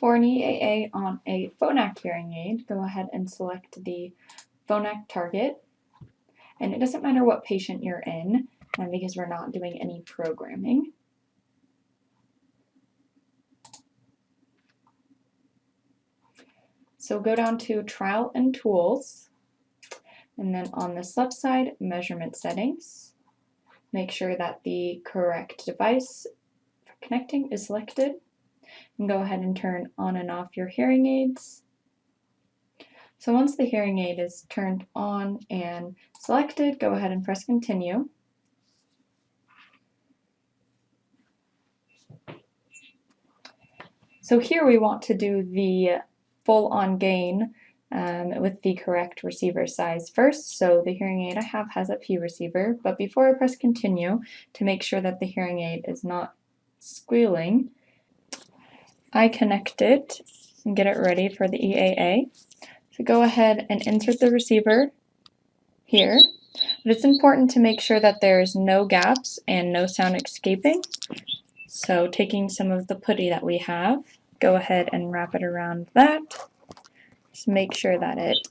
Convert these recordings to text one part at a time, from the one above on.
For an EAA on a Phonak hearing aid, go ahead and select the Phonak target. And it doesn't matter what patient you're in, because we're not doing any programming. So go down to Trial and Tools, and then on this left side, Measurement Settings. Make sure that the correct device for connecting is selected, and go ahead and turn on and off your hearing aids. So once the hearing aid is turned on and selected, go ahead and press Continue. So here we want to do the full-on gain with the correct receiver size first. So the hearing aid I have has a P receiver, but before I press Continue, to make sure that the hearing aid is not squealing, I connect it and get it ready for the EAA. So go ahead and insert the receiver here, but it's important to make sure that there's no gaps and no sound escaping. So taking some of the putty that we have, go ahead and wrap it around that. Just make sure that it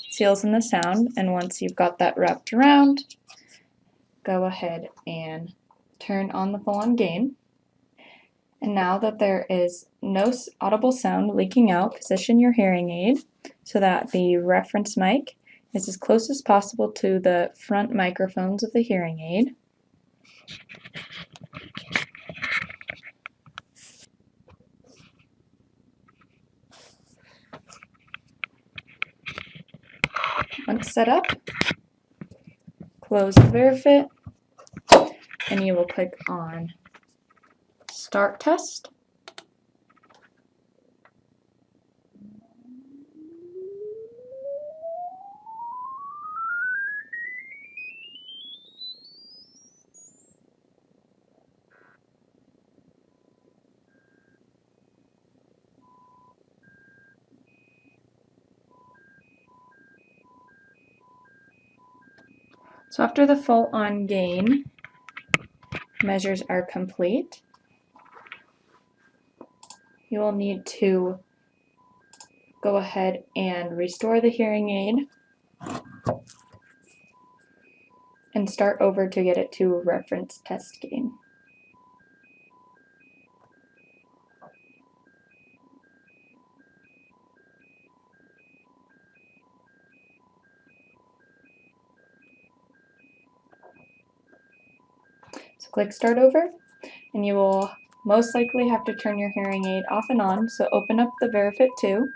seals in the sound, and once you've got that wrapped around, go ahead and turn on the full-on gain. And now that there is no audible sound leaking out, position your hearing aid so that the reference mic is as close as possible to the front microphones of the hearing aid. Once set up, close the VeriFit, and you will click on Start Test. So after the full-on gain measures are complete, you will need to go ahead and restore the hearing aid and start over to get it to reference test gain. So click Start Over, and you will most likely have to turn your hearing aid off and on. So open up the VeriFit 2,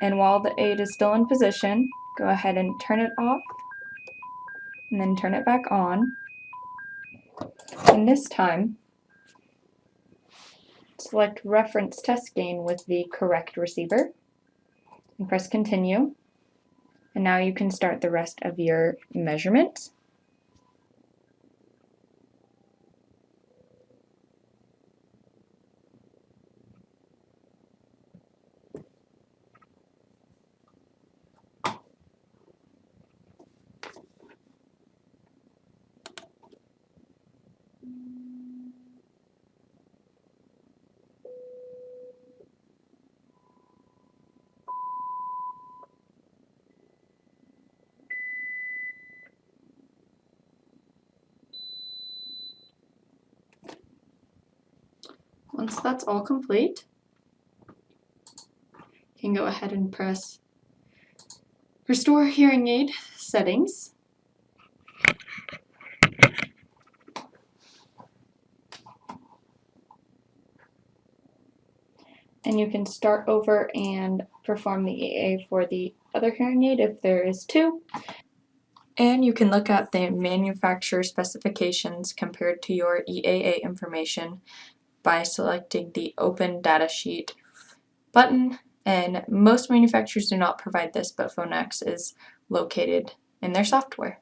and while the aid is still in position, go ahead and turn it off, and then turn it back on. And this time, select Reference Test Gain with the correct receiver, and press Continue. And now you can start the rest of your measurements. Once that's all complete, you can go ahead and press Restore Hearing Aid Settings. And you can start over and perform the EAA for the other hearing aid if there is two. And you can look at the manufacturer specifications compared to your EAA information by selecting the Open Datasheet button. And most manufacturers do not provide this, but Phonak's is located in their software.